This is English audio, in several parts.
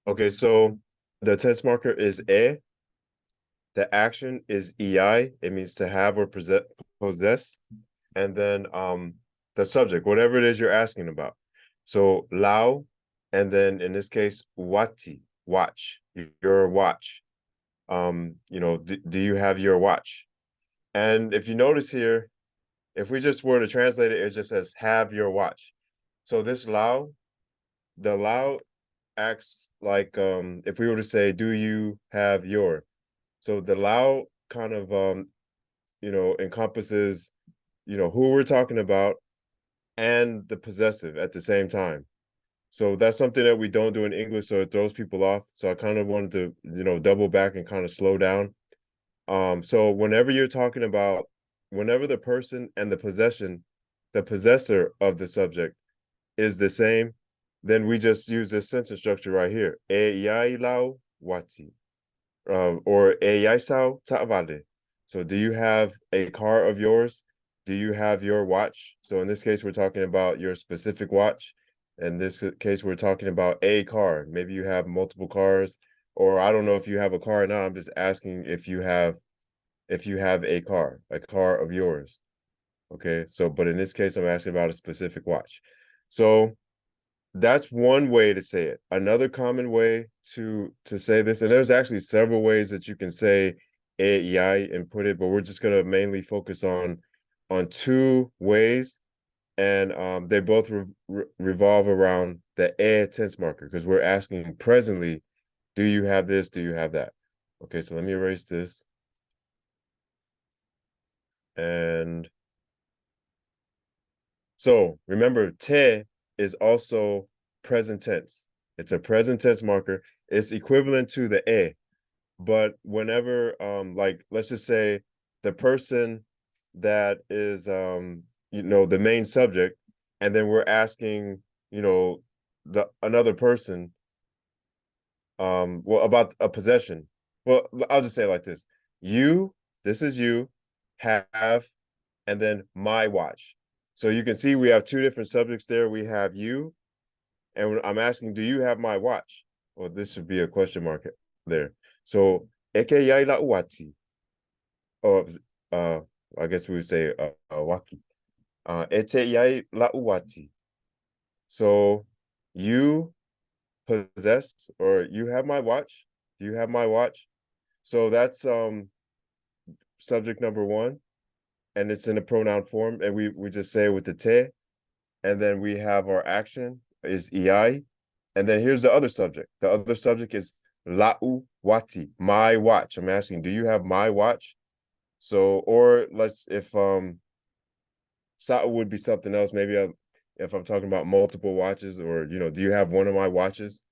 Okay, so the tense marker is e. The action is ei. It means to have or possess. And then the subject, whatever it is you're asking about. So lao, and then in this case, wati, watch, your watch. Do you have your watch? And if you notice here, if we just were to translate it, it just says have your watch. So this lao, the lao acts like if we were to say, do you have your? So the lao kind of encompasses, who we're talking about and the possessive at the same time. So that's something that we don't do in English, so it throws people off. So I kind of wanted to, double back and kind of slow down. So whenever the person and the possessor of the subject is the same, then we just use this sentence structure right here. E yai lau wati. Or e yai sao ta'vale. So do you have a car of yours? Do you have your watch? So in this case, we're talking about your specific watch. In this case, we're talking about a car. Maybe you have multiple cars, or I don't know if you have a car or not. I'm just asking if you have a car of yours. Okay. So, but in this case, I'm asking about a specific watch. So that's one way to say it. Another common way to say this, and there's actually several ways that you can say AI and put it, but we're just gonna mainly focus on two ways, and they both revolve around the e tense marker because we're asking presently, do you have this? Do you have that? Okay, so let me erase this. And so remember, te is also present tense. It's a present tense marker. It's equivalent to the e, but whenever like let's just say the person that is the main subject, and then we're asking, the another person well about a possession. Well, I'll just say it like this. This is you, have, and then my watch. So you can see we have two different subjects there. We have you, and I'm asking, do you have my watch? Well, this should be a question mark there. So, eke yai la uati. Or, I guess we would say waki. Ete yai la uati. So, you possess, or you have my watch. Do you have my watch? So that's subject number one, and it's in the pronoun form, and we just say it with the te, and then we have our action is ei, and then here's the other subject. The other subject is lau wati, my watch. I'm asking, do you have my watch? So, or let's if sa would be something else. Maybe if I'm talking about multiple watches, or do you have one of my watches?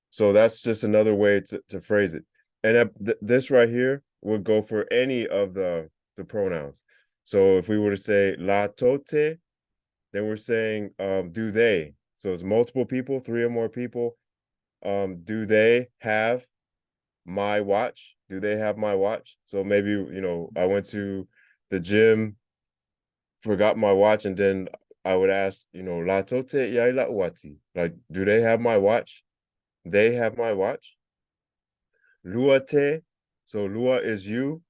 So that's just another way to phrase it. And this right here would go for any of the pronouns. So if we were to say la tote, then we're saying do they. So it's multiple people, three or more people. Do they have my watch? Do they have my watch? So maybe, I went to the gym, forgot my watch, and then I would ask, la tote yai la wati. Like, do they have my watch? They have my watch. Lua te. So lua is you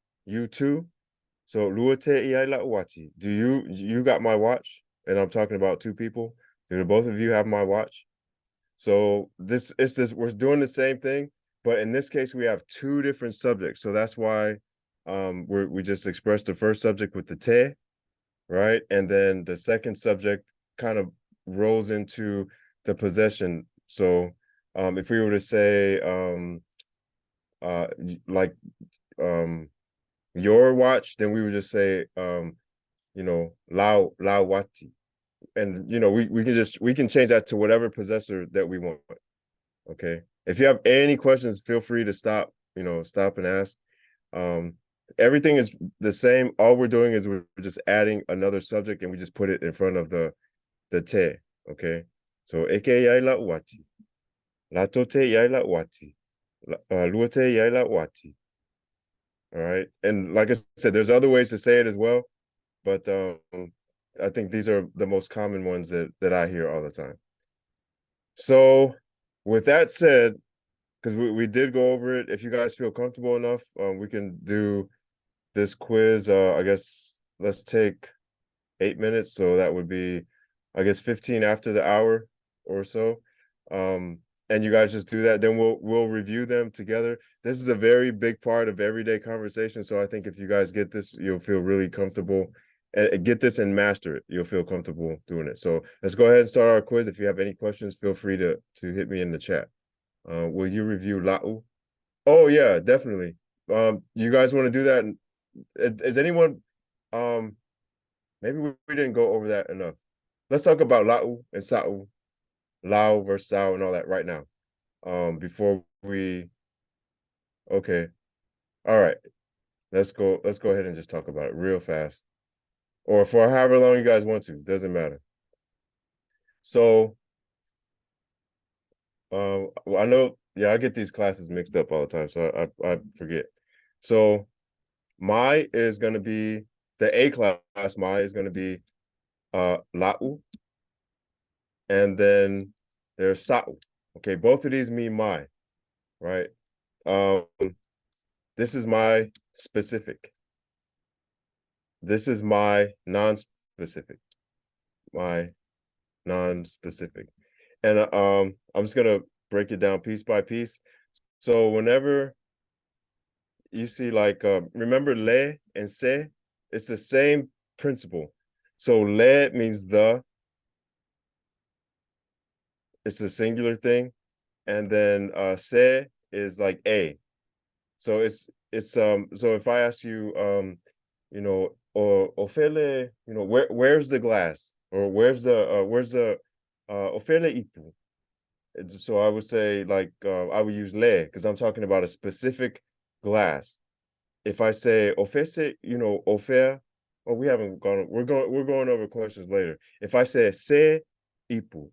too. So lua te iai la wati. Do you got my watch? And I'm talking about two people. Do both of you have my watch? So this we're doing the same thing, but in this case we have two different subjects. So that's why we just expressed the first subject with the te, right? And then the second subject kind of rolls into the possession. So if we were to say like um your watch, then we would just say lao wati. And we can change that to whatever possessor that we want. Okay. If you have any questions, feel free to stop and ask. Um, Everything is the same. All we're doing is we're just adding another subject, and we just put it in front of the te. Okay. So eke yai la wati. Lato te yai la wati. Lua te yai la wati. All right. And like I said, there's other ways to say it as well, but I think these are the most common ones that I hear all the time. So with that said, because we did go over it. If you guys feel comfortable enough, we can do this quiz. I guess let's take 8 minutes, so that would be, I guess, 15 after the hour or so. And you guys just do that, then we'll review them together. This is a very big part of everyday conversation, so I think if you guys get this, you'll feel really comfortable. And get this and master it. You'll feel comfortable doing it. So let's go ahead and start our quiz. If you have any questions, feel free to hit me in the chat. Will you review La'u? Oh yeah, definitely. You guys want to do that? Is anyone maybe we didn't go over that enough. Let's talk about La'u and Sa'u, Lao versus Sao and all that right now. Before we okay. All right. Let's go ahead and just talk about it real fast. Or for however long you guys want to, doesn't matter. So I know, yeah, I get these classes mixed up all the time, so I forget. So my is gonna be the A class, my is gonna be La'u, and then there's Sa'u. Okay, both of these mean my, right? Um, this is my specific. This is my non-specific. My non-specific. And I'm just gonna break it down piece by piece. So whenever you see like remember le and se, it's the same principle. So le means the, it's a singular thing, and then se is like a. So it's so if I ask you you know, or ofele, you know, where's the glass, or where's the ofele ipu. So I would say like I would use le because I'm talking about a specific glass. If I say ofese, you know, ofer, oh, we haven't gone, we're going over questions later. If I say se ipu,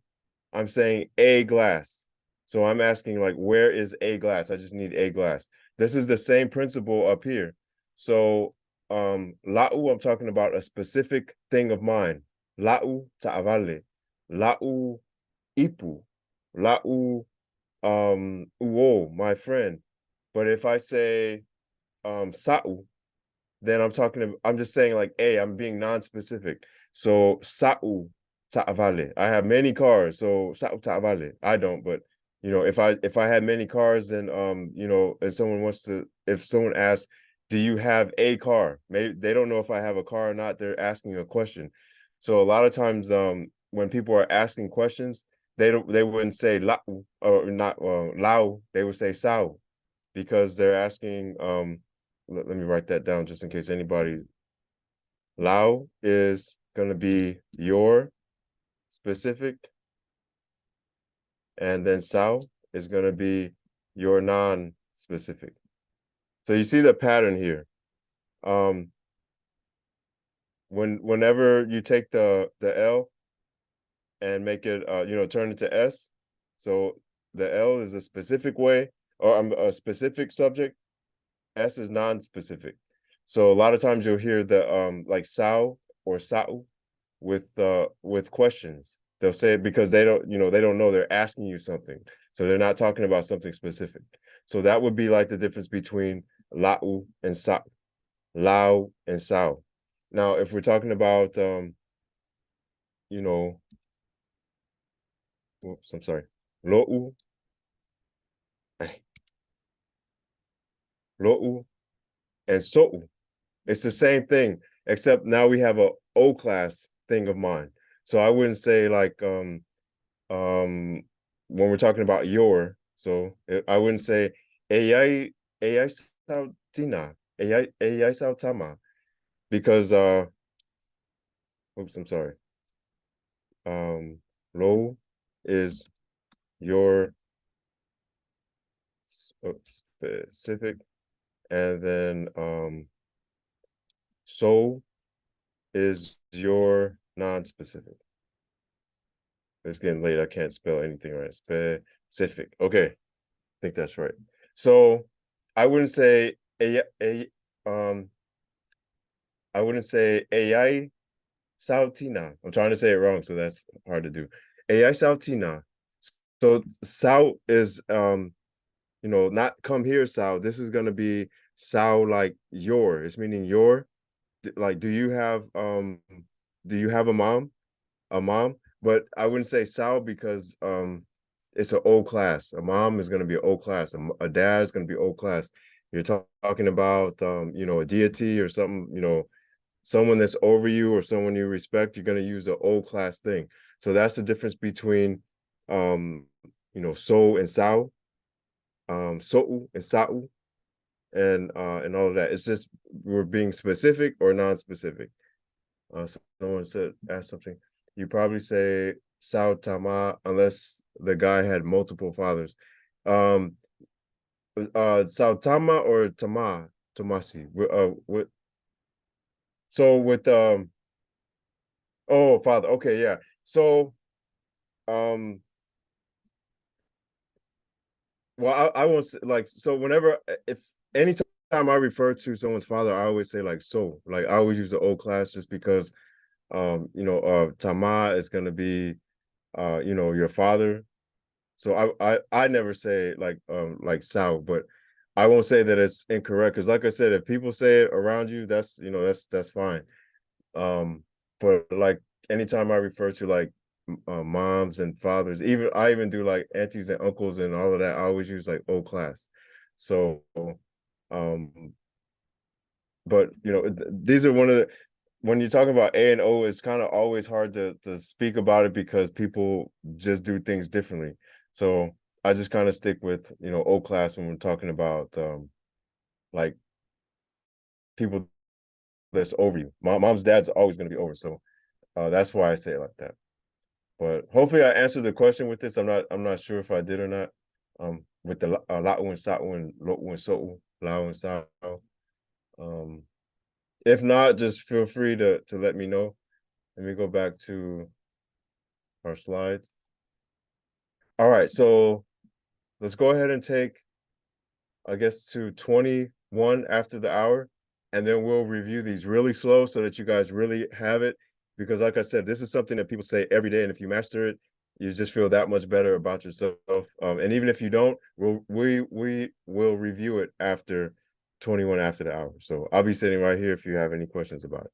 I'm saying a glass. So I'm asking like, where is a glass? I just need a glass. This is the same principle up here. So la'u, I'm talking about a specific thing of mine. La'u ta'avale. La'u ipu. La'u uo, my friend. But if I say sa'u, then I'm just saying like, hey, I'm being non-specific. So sa'u ta'avale. I have many cars, so sa'u ta'avale. I don't, but you know, if I had many cars, then you know, if someone asks, do you have a car? Maybe they don't know if I have a car or not. They're asking a question. So a lot of times when people are asking questions, they wouldn't say la'u or not lao, they would say sao, because they're asking let me write that down just in case anybody. Lao is going to be your specific, and then Sao is going to be your non-specific. So you see the pattern here. Whenever you take the L and make it you know, turn it to S, so the L is a specific way, or a specific subject. S is non-specific. So a lot of times you'll hear the like sao or sao with questions. They'll say it because they don't, you know, they don't know, they're asking you something. So they're not talking about something specific. So that would be like the difference between la'u and sa, lao and sao. Now, if we're talking about you know, whoops, I'm sorry, lo'u, lo'u and so'u. It's the same thing, except now we have a O class thing of mine. So I wouldn't say like when we're talking about your, so I wouldn't say ai sautina, ai sautama, because oops, I'm sorry. Lo is your specific, and then so is your non-specific. It's getting late. I can't spell anything right. Specific. Okay, I think that's right. So I wouldn't say I wouldn't say AI Sautina. I'm trying to say it wrong, so that's hard to do. AI Sautina. So Sau is not come here, Sao. This is gonna be Sao like your. It's meaning your. Like, do you have a mom? A mom? But I wouldn't say Sao because it's an old class. A mom is gonna be an old class. A dad is gonna be old class. You're talking about a deity or something, someone that's over you or someone you respect, you're going to use the old class thing. So that's the difference between so and sao, so and sao, and all of that. It's just we're being specific or non-specific. Someone asked something. You probably say sao tama unless the guy had multiple fathers. Sao tama or tamasi. So with oh, father. Okay, yeah. So um well, I won't say, like, so whenever if anytime I refer to someone's father, I always say like so. Like I always use the old class just because Tama is gonna be your father. So I never say like Sao, but I won't say that it's incorrect because like I said, if people say it around you, that's fine. But like anytime I refer to like moms and fathers, I even do like aunties and uncles and all of that, I always use like old class. So um but these are one of the when you're talking about A and O, it's kind of always hard to speak about it because people just do things differently. So I just kind of stick with O class when we're talking about like people that's over you. Mom's dad's always going to be over, so that's why I say it like that. But hopefully I answered the question with this. I'm not sure if I did or not. With the la'u and sa'u and lo'u and so'u, lau and sao. Um, if not, just feel free to let me know. Let me go back to our slides. All right, so let's go ahead and take, I guess, to 21 after the hour, and then we'll review these really slow so that you guys really have it. Because like I said, this is something that people say every day, and if you master it, you just feel that much better about yourself. And even if you don't, we will review it after 21 after the hour. So I'll be sitting right here if you have any questions about it.